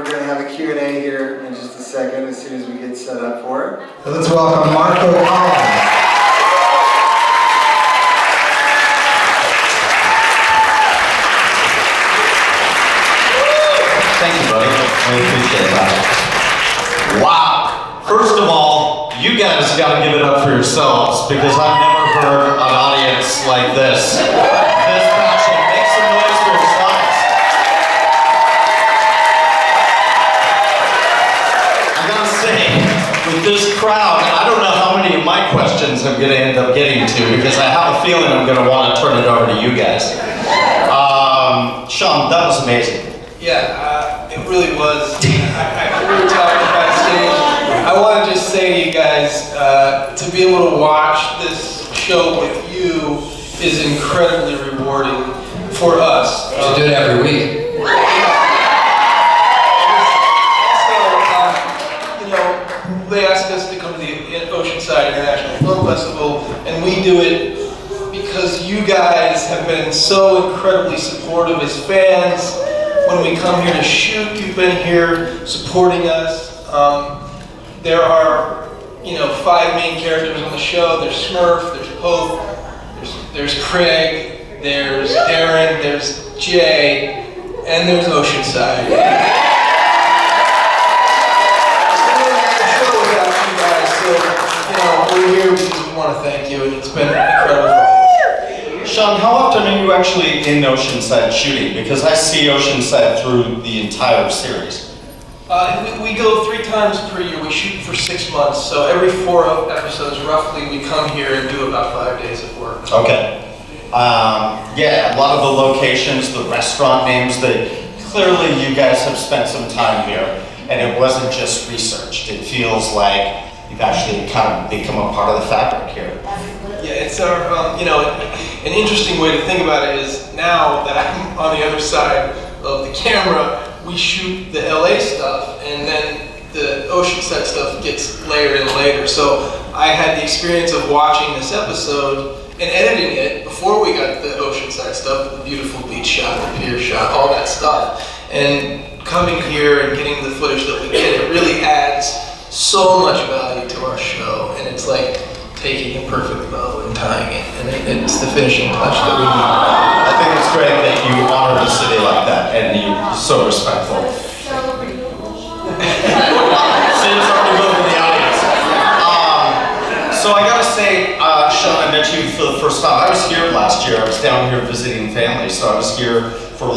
We're going to have a Q&A here in just a second as soon as we get set up for it. So let's welcome Marco Collins. Thank you, buddy. I appreciate that. Wow. First of all, you guys got to give it up for yourselves because I've never heard an audience like this. This passion. Make some noise for yourselves. I gotta say, with this crowd, I don't know how many of my questions I'm gonna end up getting to because I have a feeling I'm gonna want to turn it over to you guys. Shawn, that was amazing. Yeah, it really was. I really talked backstage. I want to just say to you guys, to be able to watch this show with you is incredibly rewarding for us. You should do it every week. Also, they asked us to come to the Oceanside International Film Festival, and we do it because you guys have been so incredibly supportive as fans. When we come here to shoot, you've been here supporting us. There are, 5 main characters on the show. There's Smurf, there's Pope, there's Craig, there's Darren, there's Jay, and there's Oceanside. We're here because we want to thank you, and it's been incredible for us. Shawn, how often are you actually in Oceanside shooting? Because I see Oceanside through the entire series. We go 3 times per year. We shoot for 6 months, so every 4 episodes roughly we come here and do about 5 days of work. Okay. Yeah, a lot of the locations, the restaurant names, that clearly you guys have spent some time here, and it wasn't just researched. It feels like you've actually kind of become a part of the fabric here. Yeah, it's our, an interesting way to think about it is now that I'm on the other side of the camera, we shoot the LA stuff and then the Oceanside stuff gets layered in later. So I had the experience of watching this episode and editing it before we got the Oceanside stuff, the beautiful beach shot, the pier shot, all that stuff. And coming here and getting the footage that we get, it really adds so much value to our show. And it's like taking a perfect bow and tying it, and it's the finishing touch that we need. I think it's great that you honor the city like that, and you're so respectful. Since already moved to the audience. So I gotta say, Shawn, I met you for the first time. I was here last year. I was down here visiting family, so I was here for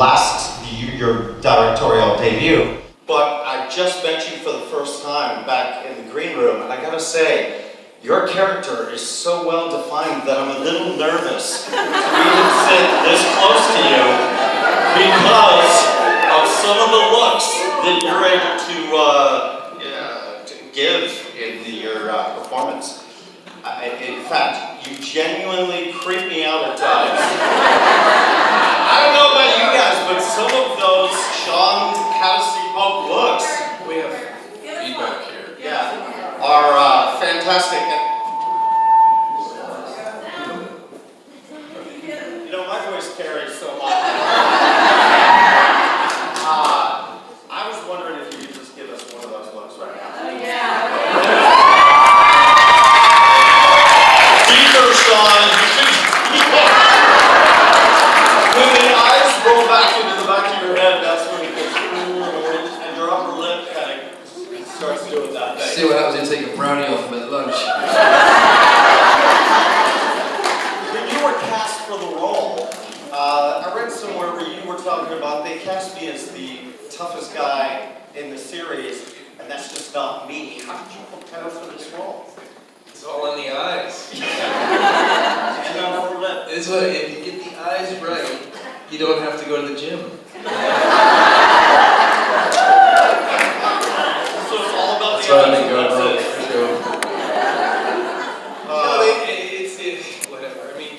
your directorial debut. But I just met you for the first time back in the green room, and I gotta say, your character is so well defined that I'm a little nervous to even sit this close to you because of some of the looks that you're able to give in your performance. In fact, you genuinely creep me out at times. I don't know about you guys, but some of those Shawn Hatosy Pope looks, We have feedback here. yeah, are fantastic. My voice carries so much. I was wondering if you could just give us one of those looks right now. Oh, yeah. Either, Shawn, when the eyes roll back into the back of your head, that's when it goes, and your upper lip kind of starts doing that thing. See what happens when you take a brownie off them at lunch. When you were cast for the role, I read somewhere where you were talking about they cast me as the toughest guy in the series, and that's just not me. How did you prepare for this role? It's all in the eyes. And upper lip. It's what, if you get the eyes right, you don't have to go to the gym. So it's all about That's the what I eyes. think That's about it. for sure. Whatever. I mean,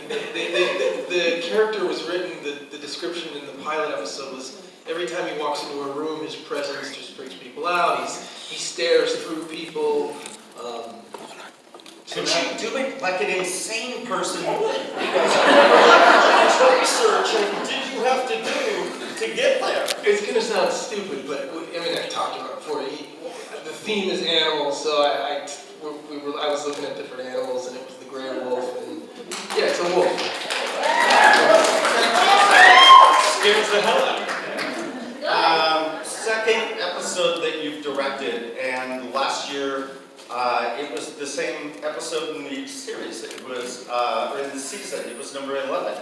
the character was written, the description in the pilot episode was every time he walks into a room, his presence just freaks people out. He stares through people. Could you do it like an insane person? How much research did you have to do to get there? it's gonna sound stupid, but I mean, I've talked about it before. The theme is animals, so I was looking at different animals, and it was the gray wolf, and yeah, it's a wolf. Scares the hell out of me. Second episode that you've directed, and last year it was the same episode in the series. It was, or in the season, it was number 11.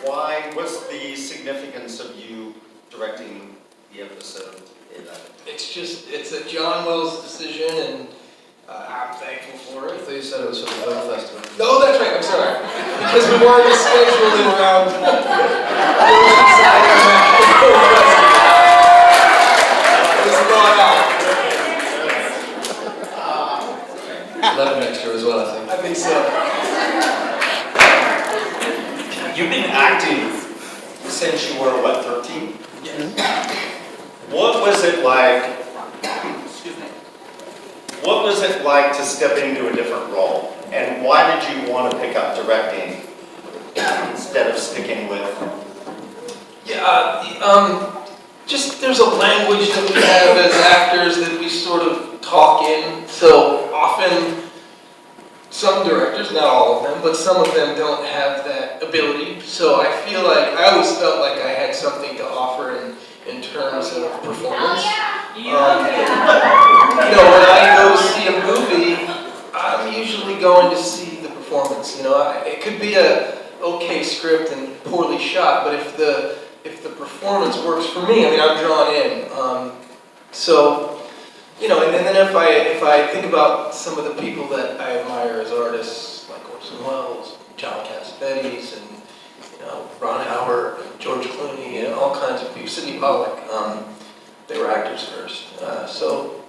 Why? What's the significance of you directing the episode 11? It's a John Wells decision, and I'm thankful for I it. thought you said it was for the film festival. No, that's right, I'm sorry. Because we wanted to schedule it around Oceanside This is going on. 11 next year as well, I think. I think so. You've been acting since you were, what, 13? Yes. What was it like, excuse me, what was it like to step into a different role? And why did you want to pick up directing instead of sticking with? Yeah, just there's a language that we have as actors that we sort of talk in. So often, some directors, not all of them, but some of them don't have that ability. So I feel like, I always felt like I had something to offer in terms of performance. You know, when I go see a movie, I'm usually going to see the performance. You know, it could be a okay script and poorly shot, but if the performance works for me, I mean, I'm drawn in. So, you know, and then if I think about some of the people that I admire as artists, like Orson Welles, John Cassavetes, and you know, Ron Howard, and George Clooney, and all kinds of people, Sidney Pollack, they were actors first. So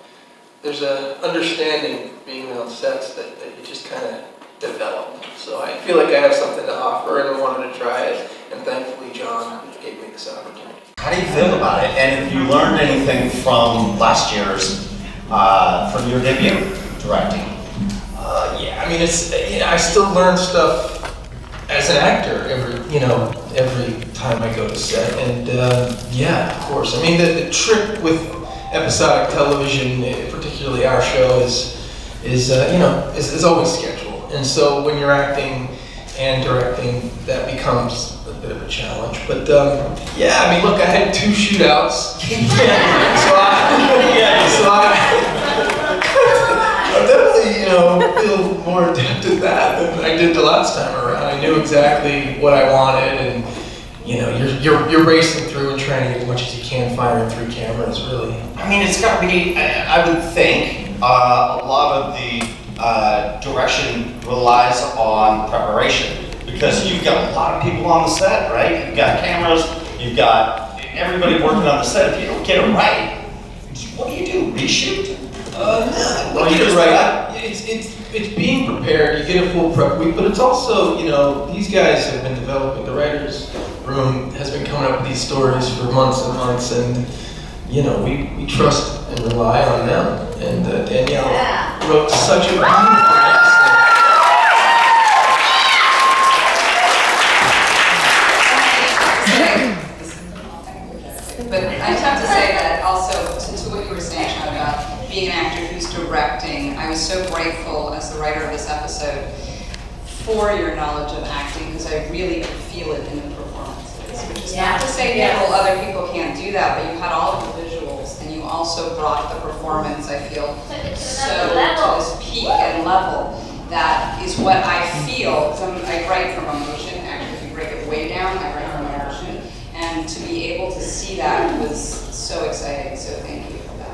there's an understanding being on sets that you just kind of develop. So I feel like I have something to offer, and I wanted to try it, and thankfully John gave me this opportunity. How do you feel about it? And if you learned anything from last year's, from your debut directing? Yeah, I mean, I still learn stuff as an actor every time I go to set, and yeah, of course. I mean, the trick with episodic television, particularly our show, is always schedule. And so when you're acting and directing, that becomes a bit of a challenge. But yeah, I mean, look, I had 2 shootouts, so I definitely, feel more adept at that than I did the last time around. I knew exactly what I wanted, and you're racing through and trying to get as much as you can, firing through cameras, really. I mean, it's got to be, I would think, a lot of the direction relies on preparation, because you've got a lot of people on the set, right? You've got cameras, you've got everybody working on the set. If you don't get it right, what do you do? Reshoot? No, you get it right. It's being prepared. You get a full prep week, but it's also, these guys have been developing. The writers' room has been coming up with these stories for months and months, and we trust and rely on them. And Daniele wrote such a beautiful episode. But I have to say that also to what you were saying, Shawn, about being an actor who's directing, I was so grateful as the writer of this episode for your knowledge of acting, because I really could feel it in the performances. Which is not to say other people can't do that, but you had all of the visuals, and you also brought the performance, I feel, so to this peak and level. That is what I feel, because I write from emotion. Actually, if you break it way down, I write from emotion. And to be able to see that was so exciting, so thank you for that.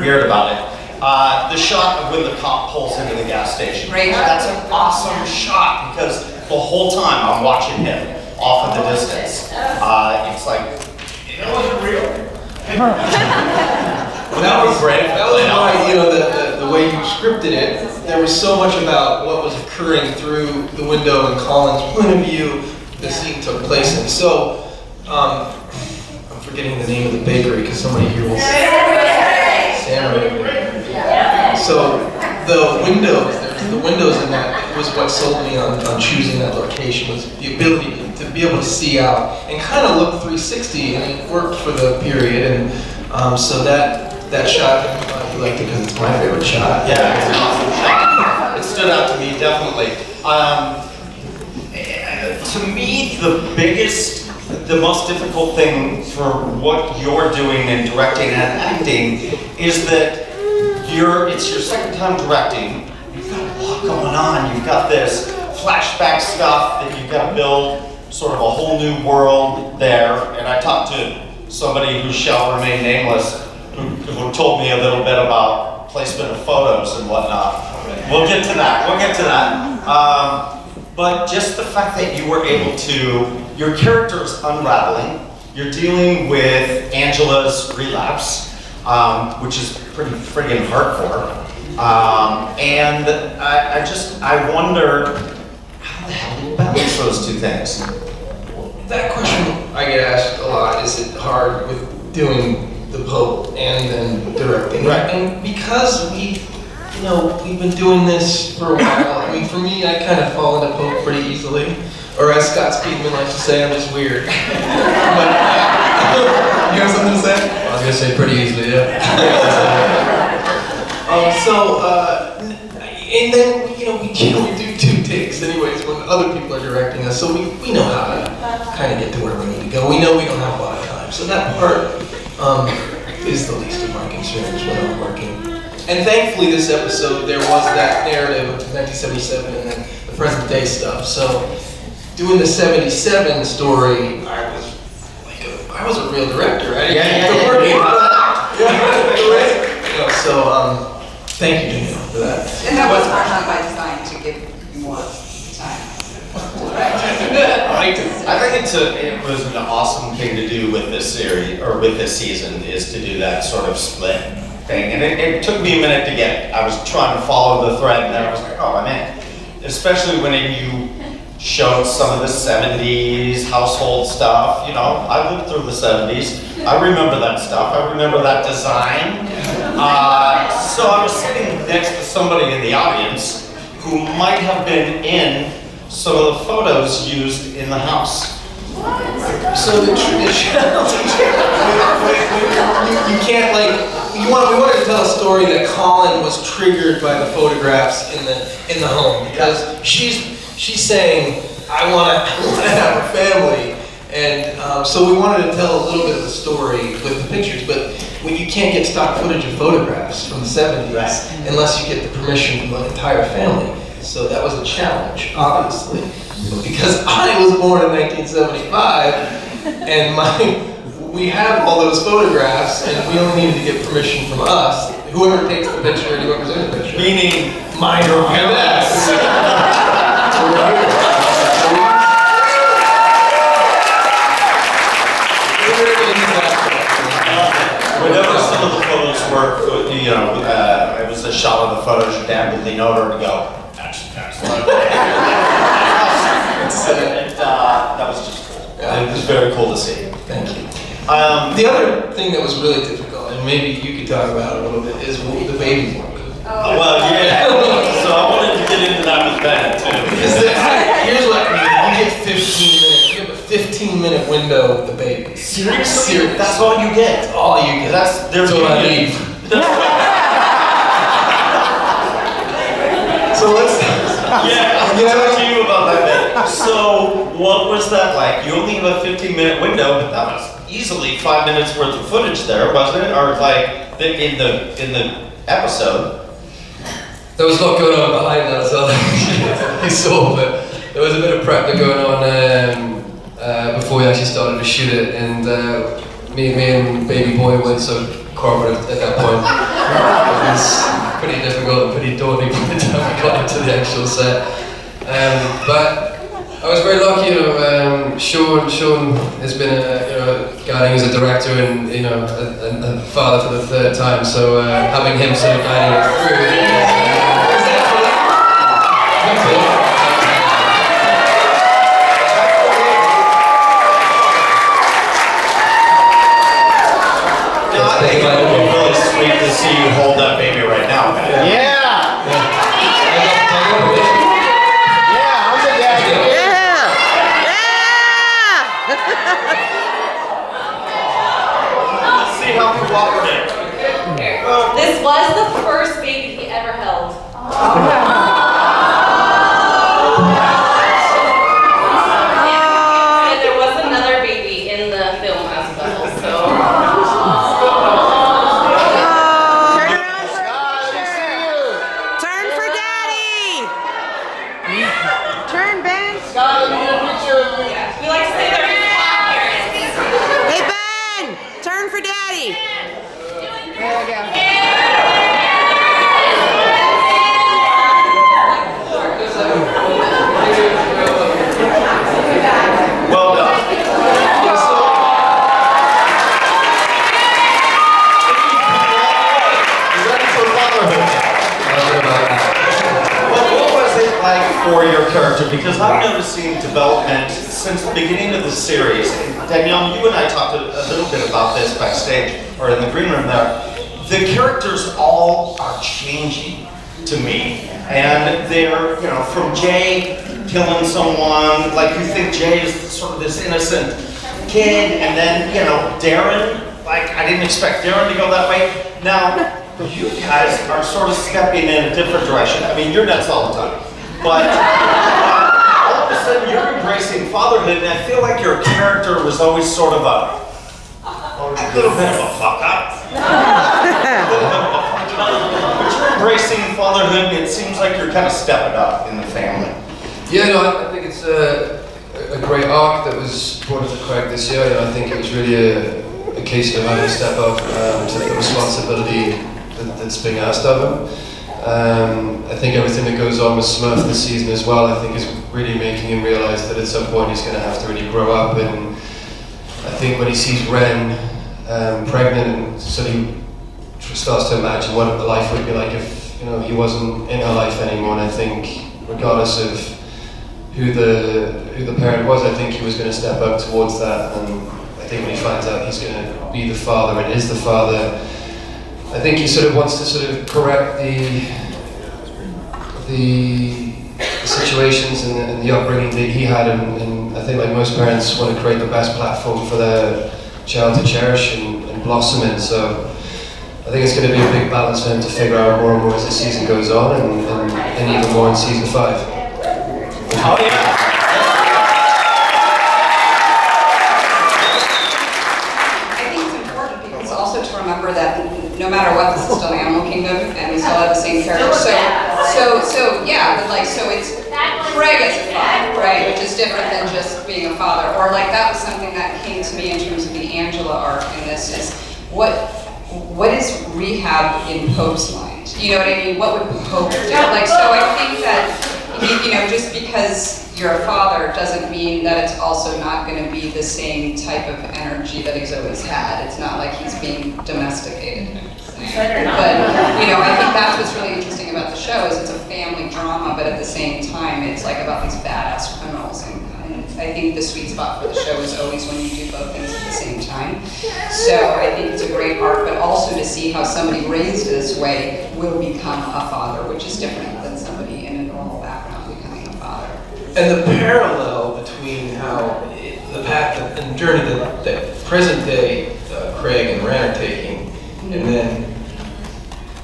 Weird about it. The shot of when the cop pulls into the gas station. Great. That's an awesome shot, because the whole time I'm watching him off in the distance. It's like, it wasn't real. That was great. That was why, the way you scripted it, there was so much about what was occurring through the window and Colin's point of view the scene took place in. So, I'm forgetting the name of the bakery because somebody here will say Samurai. So, the windows, there's because the windows in that was what sold me on choosing that location, was the ability to be able to see out and kind of look 360, and it worked for the period. And so that shot, you liked it because it's my favorite shot. Yeah, it's an awesome shot. It stood out to me, definitely. To me, the most difficult thing for what you're doing in directing and acting is that it's your second time directing. You've got a lot going on. You've got this flashback stuff that you've got to build sort of a whole new world there. And I talked to somebody who shall remain nameless who told me a little bit about placement of photos and whatnot. We'll get to that. But just the fact that you were able to, your character's unraveling, you're dealing with Angela's relapse, which is pretty friggin' hardcore. And I wonder, how the hell do you balance those two things? That question I get asked a lot. Is it hard with doing the Pope and then directing? Right. And because we've been doing this for a while. I mean, for me, I kind of fall into Pope pretty easily. Or as Scott Speedman likes to say, I'm just weird. But, you have something to say? I was going to say pretty easily, yeah. And then, we do 2 takes anyways when other people are directing us, so we know how to kind of get to where we need to go. We know we don't have a lot of time, so that part is the least of my concerns when I'm working. And thankfully this episode, there was that narrative of 1977 and then the present day stuff, so doing the 77 story, I was a real director. I didn't have to work thank you, Daniele, for that. And that was not by design to give you more time. I think it was an awesome thing to do with this series, or with this season, is to do that sort of split thing. And it took me a minute to get it. I was trying to follow the thread, and then I was like, oh, I'm in. Especially when you showed some of the 70s household stuff. I lived through the 70s. I remember that stuff. I remember that design. So I was sitting next to somebody in the audience who might have been in some of the photos used in the house. So the tradition, you can't we wanted to tell a story that Colin was triggered by the photographs in the home, because she's saying, I want to have a family, and so we wanted to tell a little bit of the story with the pictures, but when you can't get stock footage of photographs from the 70s unless you get the permission from the entire family. So that was a challenge, obviously. But because I was born in 1975, and we have all those photographs, and we only needed to get permission from us, whoever takes the picture and whoever's in the picture. Meaning minor parents. Whenever some of the photos were, it was a shot of the photos, your dad would lean over and go, that was just cool. Yeah. It was very cool to see. Thank you. The other thing that was really difficult, and maybe you could talk about it a little bit, is the baby book. Well, yeah. So I wanted to get into that with Ben too. Here's what I mean. You get 15 minutes. You have a 15-minute window with the baby. Seriously? That's all you get. That's all you get. There's what I need. So let's. Yeah, I'll talk to you about that bit. So, what was that like? You only have a 15-minute window, but that was easily 5 minutes worth of footage there, wasn't it? Or like in the episode. There was a lot going on behind that as well. You saw, but there was a bit of prep going on before we actually started to shoot it, and me and baby boy went so corporate at that point. It was pretty difficult and pretty daunting by the time we got into the actual set. But I was very lucky, Shawn has been guiding as a director and a father for the 3rd time, so having him sort of guiding it through. See you hold that baby right now. Yeah. I got Turn, Ben. We like to say they're in clap periods. Hey, Ben. Turn for Daddy. There we go. Well done. Ready for fatherhood. Well, what was it like for your character? Because I'm noticing development since the beginning of the series. And Daniele, you and I talked a little bit about this backstage, or in the green room there. The characters all are changing to me. And they're, you know, from Jay killing someone, like you think Jay is sort of this innocent kid, and then, you know, Darren, like I didn't expect Darren to go that way. Now, you guys are sort of stepping in a different direction. I mean, you're nuts all the time. But all of a sudden you're embracing fatherhood, and I feel like your character was always sort of a little bit of a fuck up. But you're embracing fatherhood, and it seems like you're kind of stepping up in the family. Yeah, no, I think it's a great arc that was brought into Craig this year. You know, I think it was really a case of having to step up to the responsibility that's being asked of him. I think everything that goes on with Smurf this season as well, I think is really making him realize that at some point he's going to have to really grow up. And I think when he sees Ren pregnant, and so he starts to imagine what the life would be like if, you know, he wasn't in her life anymore. And I think regardless of who the parent was, I think he was going to step up towards that. And I think when he finds out he's going to be the father and is the father, I think he sort of wants to sort of correct the situations and the upbringing that he had, and I think like most parents want to create the best platform for their child to cherish and blossom in. So I think it's going to be a big balance for him to figure out more and more as the season goes on, and even more in season 5. Oh yeah. Remember that no matter what, this is still Animal Kingdom, and we still have the same character. So yeah, but like, so it's Craig as a father, right? Which is different than just being a father. Or like that was something that came to me in terms of the Angela arc in this is what is rehab in Pope's mind? You know what I mean? What would Pope do? Like, so I think that you know, just because you're a father doesn't mean that it's also not going to be the same type of energy that he's always had. It's not like he's being domesticated. But, you know, I think that's what's really interesting about the show is it's a family drama, but at the same time, it's like about these badass criminals. And I think the sweet spot for the show is always when you do both things at the same time. So I think it's a great arc, but also to see how somebody raised this way will become a father, which is different than somebody in a normal background becoming a father. And the parallel between how the path and journey that present day Craig and Ren are taking, and then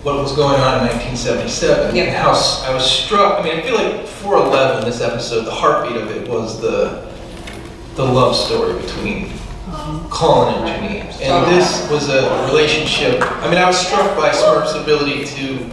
what was going on in 1977, and how I was struck. I mean, I feel like 411, this episode, the heartbeat of it was the love story between Colin and Janine. And this was a relationship. I mean, I was struck by Smurf's ability to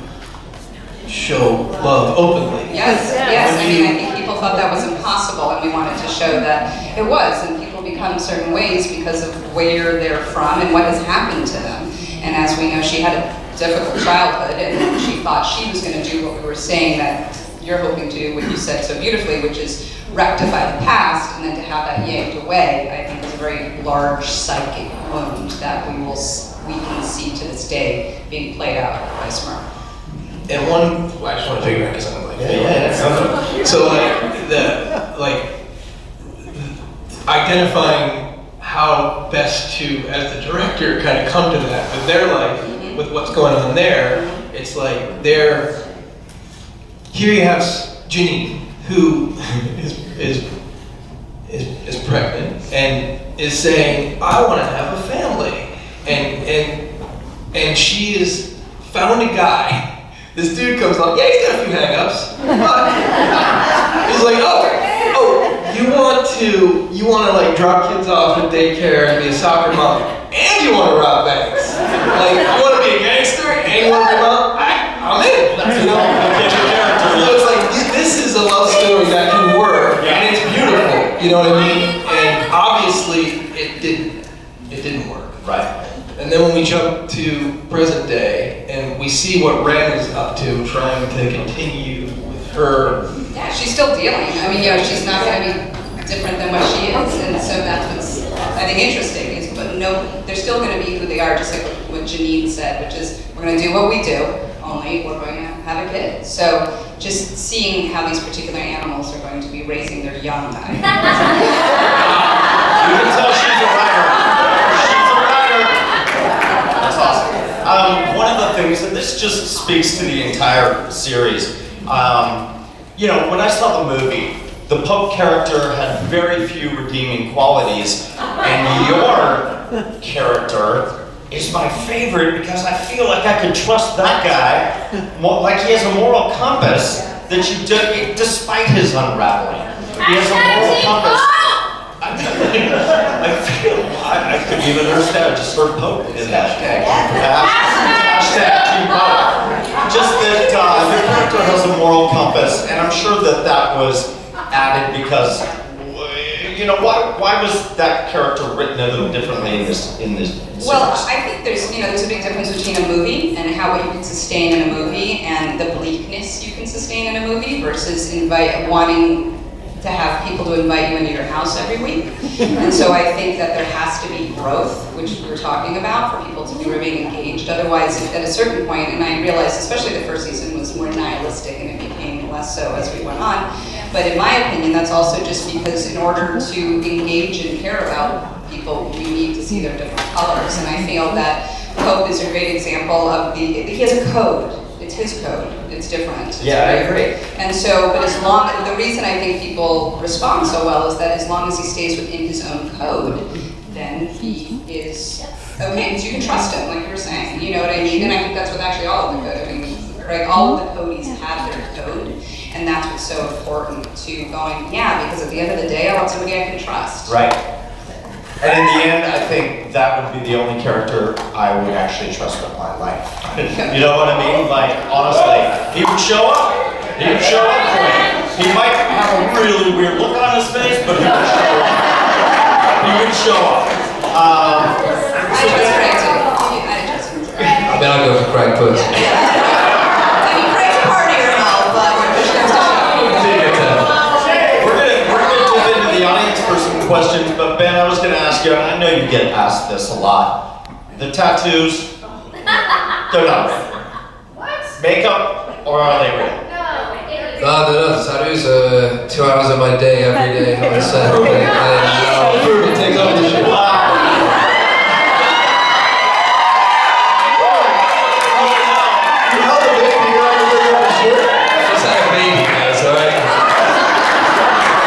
show love openly. Yes. I mean, I think people thought that was impossible, and we wanted to show that it was, and people become certain ways because of where they're from and what has happened to them. And as we know, she had a difficult childhood, and she thought she was going to do what we were saying that you're hoping to do, what you said so beautifully, which is rectify the past, and then to have that yanked away, I think is a very large psychic wound that we can see to this day being played out by Smurf. And one, well, I just want to figure out because I'm like, so identifying how best to, as the director, kind of come to that with their life, with what's going on there. It's like here you have Janine, who is pregnant and is saying, I want to have a family, and she has found a guy. This dude comes along, yeah, he's got a few hang-ups, but he's like, oh, you want to like drop kids off at daycare and be a soccer mom, and you want to rob banks. Like, you want to be a gangster and you want to be a mom? I'm in. You know? So it's like, this is a love story that can work. You know what I mean? And obviously it didn't work. Right. And then when we jump to present day and we see what Ren is up to, trying to continue with her. Yeah, she's still dealing. I mean, she's not going to be different than what she is, and so that's what's I think interesting. Is but no, they're still going to be who they are, just like what Janine said, which is we're going to do what we do. Only we're going to have a kid. So just seeing how these particular animals are going to be raising their young. You can tell she's a writer. She's a writer. That's awesome. One of the things, and this just speaks to the entire series, you know, when I saw the movie, the Pope character had very few redeeming qualities, and your character is my favorite because I feel like I can trust that guy, like he has a moral compass that you do, despite his unraveling. He has a moral compass. I couldn't even understand. I just heard Pope in that. Hashtag Team Pope. Just that your character has a moral compass, and I'm sure that that was added because, you know, why was that character written a little differently in this series? Well, I think there's a big difference between a movie and how what you can sustain in a movie and the bleakness you can sustain in a movie versus wanting to have people to invite you into your house every week. And so I think that there has to be growth, which we're talking about, for people to be remain engaged. Otherwise, at a certain point, and I realized, especially the first season was more nihilistic and it became less so as we went on. But in my opinion, that's also just because in order to engage and care about people, you need to see their different colors. And I feel that Pope is a great example of he has a code. It's his code. It's different. It's yeah, I agree. And so, but the reason I think people respond so well is that as long as he stays within his own code, then he is okay, because you can trust him, like you were saying. You know what I mean? And I think that's what actually all of the code, right? All of the codies have their code, and that's what's so important to going, yeah, because at the end of the day, I want somebody I can trust. Right. And in the end, I think that would be the only character I would actually trust with my life. You know what I mean? Like, honestly, he would show up. He would show up for you. He might have a really weird look on his face, but he would show up. He would show up. I trust Craig too. I mean, I'll go for Craig first. I mean, Craig's a partier and all, but we're pushing him to We're gonna dip into the audience for some questions, but Ben, I was gonna ask you, and I know you get asked this a lot. The tattoos, they're not real. What? Makeup, or are they real? No, they're not. Tattoos are 2 hours of my day every day on set. And it takes off the shit. Just had a baby, guys, alright?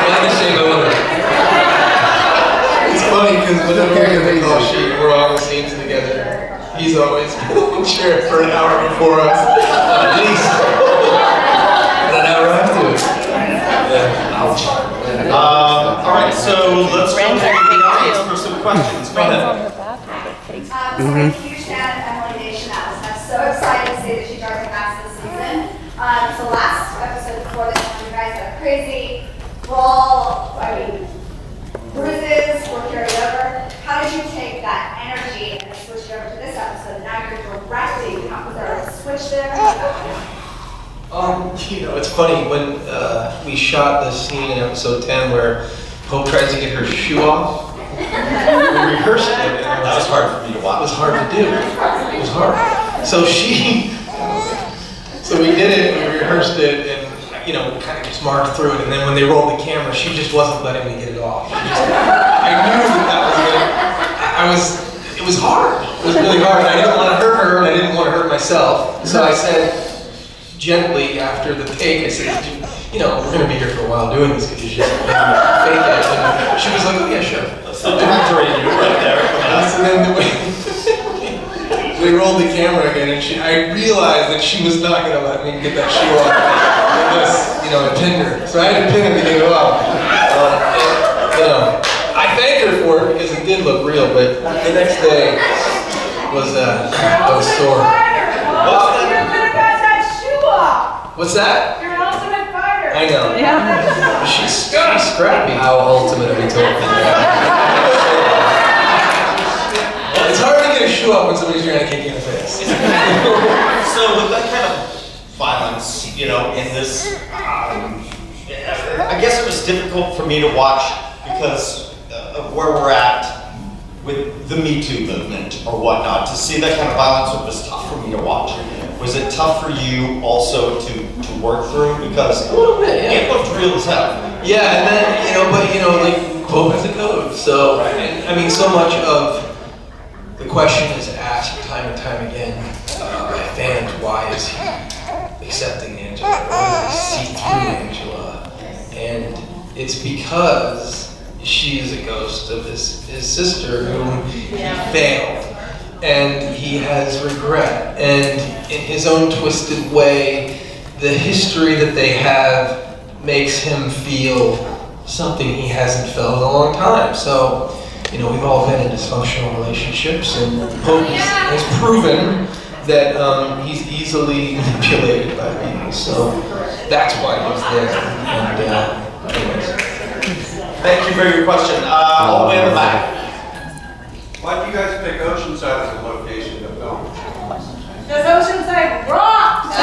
I like to shave my mother. It's funny because whenever we get the call sheet, we're all in the scenes together. He's always in chair for an hour before us, at least. And an hour afterwards. Yeah. Ouch. All right, so let's go to the audience for some questions. Go ahead. So I'm a huge fan of Emily Nation. I'm so excited to see that she drove past this season. So last episode before this one, you guys had a crazy brawl. Bruises were carried over. How did you take that energy and switch it over to this episode? Now you're directing. Was there a switch there? You know, it's funny when we shot this scene in episode 10 where Hope tries to get her shoe off. We rehearsed it. And That was hard for me to It watch. was hard to do. It was hard. So we did it and we rehearsed it and, you know, we kind of just marked through it. And then when they rolled the camera, she just wasn't letting me get it off. I knew that was it was hard. It was really hard. I didn't want to hurt her and I didn't want to hurt myself. So I said gently after the take, I said, you know, we're going to be here for a while doing this because you just fake it. And she was like, oh yeah, sure. That's the director in you right there. So then we rolled the camera again, and I realized that she was not going to let me get that shoe off unless, you know, I pinned her. So I had to pin her to get it off. You know, I thanked her for it because it did look real, but the next day was sore. You're gonna get that shoe off. What's that? You're an ultimate fighter. I know. Yeah. She's scrappy. How ultimate are we talking? It's hard to get a shoe up when somebody's trying to kick you in the face. So with that kind of violence, you know, in this, I guess it was difficult for me to watch because of where we're at with the Me Too movement or whatnot. To see that kind of violence was tough for me to watch. Was it tough for you also to work through? Because A little bit, yeah. it looked real as hell. Yeah, and then, like, code is a code. So, and, I mean, so much of the question is asked time and time again by fans, why is he accepting Angela? Why does he see through Angela? And it's because she is a ghost of his sister whom he failed. And he has regret. And in his own twisted way, the history that they have makes him feel something he hasn't felt in a long time. So, you know, we've all been in dysfunctional relationships, and Pope has proven that he's easily manipulated by people. So that's why he's there. And anyways. Thank you for your question. All the way in the back. Why did you guys pick Oceanside as a location to film? Because Oceanside rocks!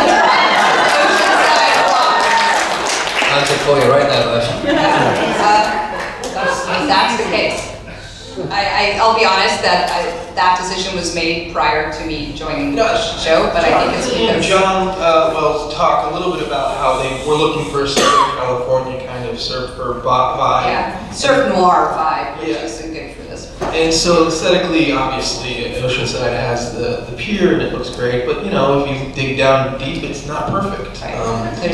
Answer for you right now, Ash. That's the case. I'll be honest that that decision was made prior to me joining the show, but I think it's because John Wells talked a little bit about how they were looking for a Southern California kind of surfer vibe. yeah, surf noir vibe, which Yeah. isn't good for this. And so aesthetically, obviously, Oceanside has the pier and it looks great, but you know, if you dig down deep, it's not perfect. Right.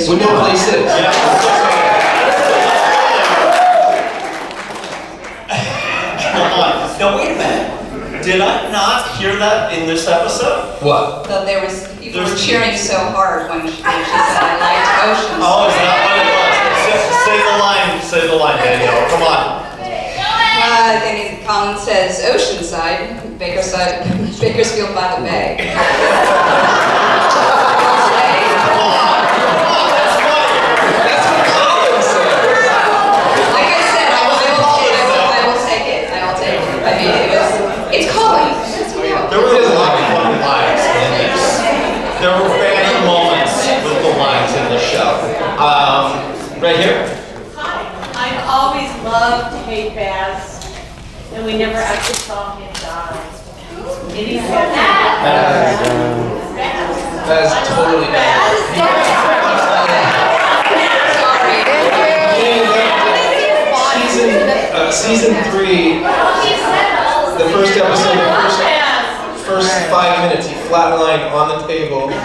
We know what they said. Come on. Now wait a minute. Did I not hear that in this episode? What? But people were cheering so hard when she said I liked Oceanside. Oh, is that what it was? Say the line, Danielle. Come on. Then Colin says Oceanside, Bakersfield by the Bay. That's what Colin said. Like I said, I will take it. I will take it. I mean, it's Colin. There were a lot of funny lines in this. There were funny moments with the lines in the show. Right here. I've always loved Hey Baz, and we never actually saw him die. And he said that. That's totally bad. Season 3, the first episode, the first 5 minutes, he flatlined on the table. They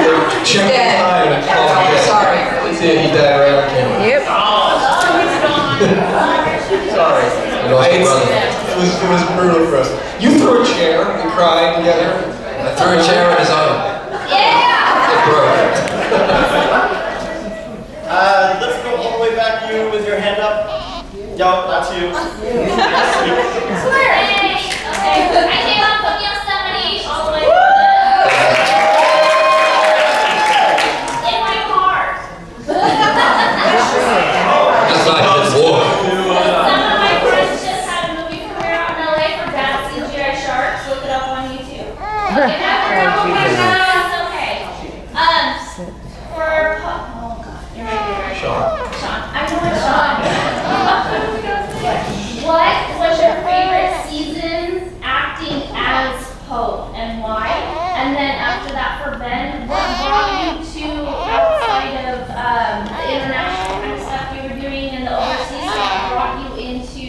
were checking time and called him dead. Sorry. He died right on camera. Yep. Sorry. It was brutal for us. You threw a chair and cried together. I threw a chair on his arm. It broke. Let's go all the way back. You with your hand up. Yo, that's you. Okay, I came up from Yosemite all the way in my car. Just like this war. Some of my friends just had a movie premiere out in LA for Bad CGI Sharks. Look it up on YouTube. Okay, that's okay. Oh God, you're right. Shawn. I know it's Shawn. What was your favorite season acting as Pope and why? And then after that for Ben, what brought you to outside of the international kind of stuff you were doing and the overseas stuff brought you into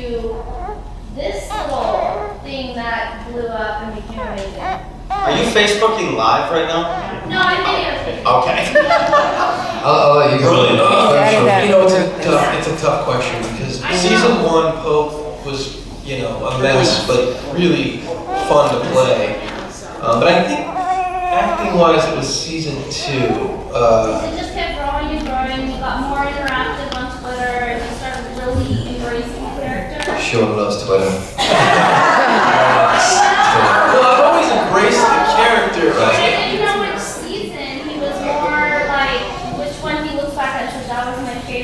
this little thing that blew up and became amazing? Are you Facebooking live right now? No, I'm videotaping. Okay. I'll let you go. You know, it's a tough question because season 1 Pope was, you know, a mess, but really fun to play. But I think acting-wise, it was season 2. It just kept growing and growing. You got more interactive on Twitter, and you started really embracing the character. Shawn loves Twitter. Well, I've always embraced the character. I didn't know which season he was more like, which one he looks back at, because that was my favorite.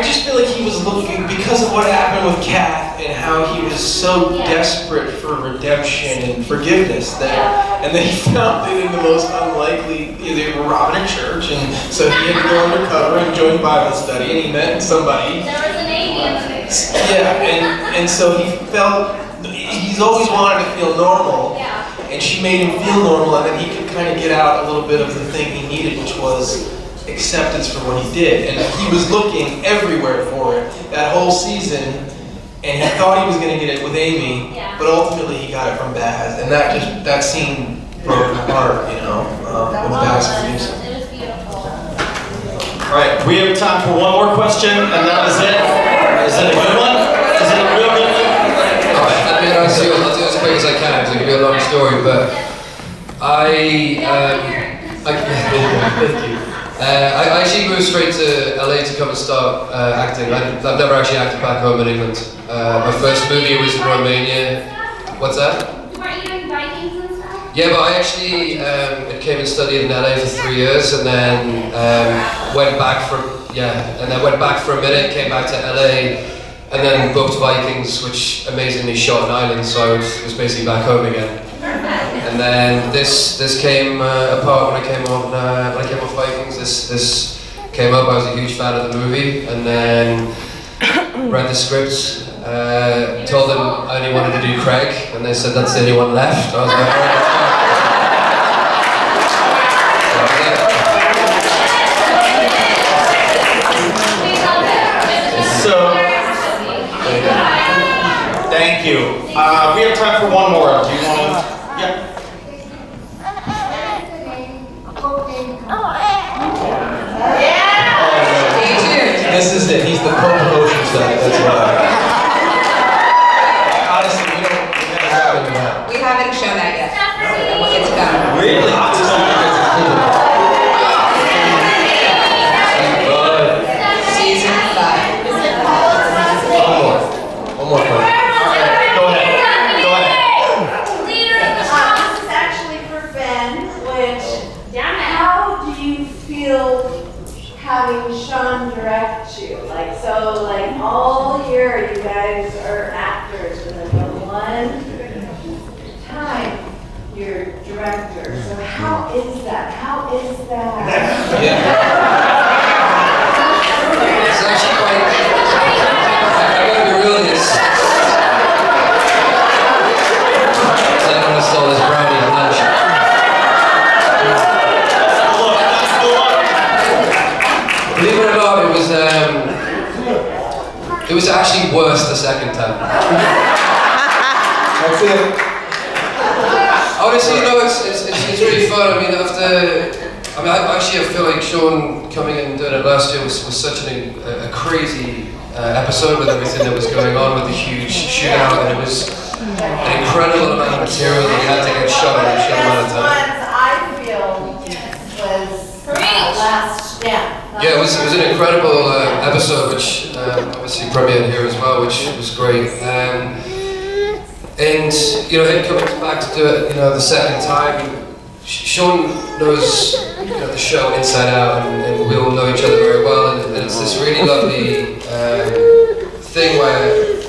I just feel like he was looking, because of what happened with Kath and how he was so desperate for redemption and forgiveness, and then he found it in the most unlikely, they were robbing a church, and so he had to go undercover and join Bible study, and he met somebody. There was an lady in the picture. Yeah, and so he felt, he's always wanted to feel normal, and she made him feel normal, and then he could kind of get out a little bit of the thing he needed, which was acceptance for what he did. And he was looking everywhere for it that whole season, and he thought he was going to get it with Amy, but ultimately he got it from Baz, and that scene broke my heart, you know, with Baz producing. It was beautiful. All right, we have time for one more question, and that is it. Is it a good one? Is it a real good one? All right, I'll do it as quick as I can because it can be a long story, but I actually moved straight to LA to come and start acting. I've never actually acted back home in England. My first movie was in Romania. What's that? Weren't you in Vikings and stuff? Yeah, but I actually came and studied in LA for 3 years, and then went back for a minute, came back to LA, and then booked Vikings, which amazingly shot in Ireland, so I was basically back home again. And then this came apart when I came on Vikings. This came up. I was a huge fan of the movie, and then read the script. Told them I only wanted to do Craig, and they said that's the only one left. I was like, all right, So, thank you. We have time for one more. Do you want to? Yeah. This is it. He's the Pope of Oceanside. That's why. Honestly, we haven't done that. We haven't shown that yet. It's done. Really? Season 5. One more question. Go ahead. This is actually for Ben, which, how do you feel having Shawn direct you? Like all year you guys are actors, and then the one time you're director. So how is that? How is that? it's actually quite. I gotta be real. Someone stole this brownie at lunch. Believe it or not, it was actually worse the second time. That's it. Honestly, you know, it's really fun. I mean, I feel like Shawn coming in and doing it last year was such a crazy episode with everything that was going on with the huge shootout, and it was an incredible amount of material that we had to get shot in a short amount of time. I feel was last, Yeah, it was an incredible episode, which obviously premiered here as well, which was great. And you know, him coming back to do it, you know, the second time, Shawn knows, you know, the show inside out, and we all know each other very well, and it's this really lovely thing where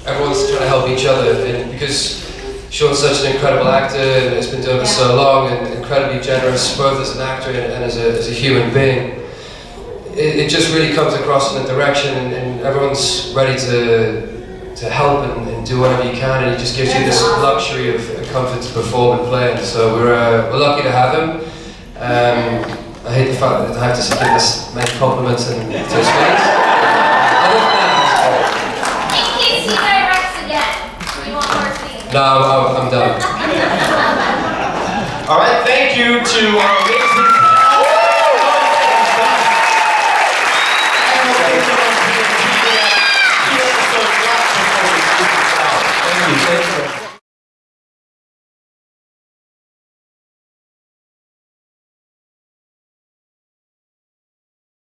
everyone's trying to help each other, and because Shawn's such an incredible actor and has been doing it for so long, and incredibly generous both as an actor and as a human being. It just really comes across in the direction, and everyone's ready to help and do whatever you can, and it just gives you this luxury of comfort to perform and play. And so we're lucky to have him. I hate the fact that I have to give this many compliments and to his face. Other than that, In case he directs again, you want more scenes? no, I'm done. All right, thank you to our amazing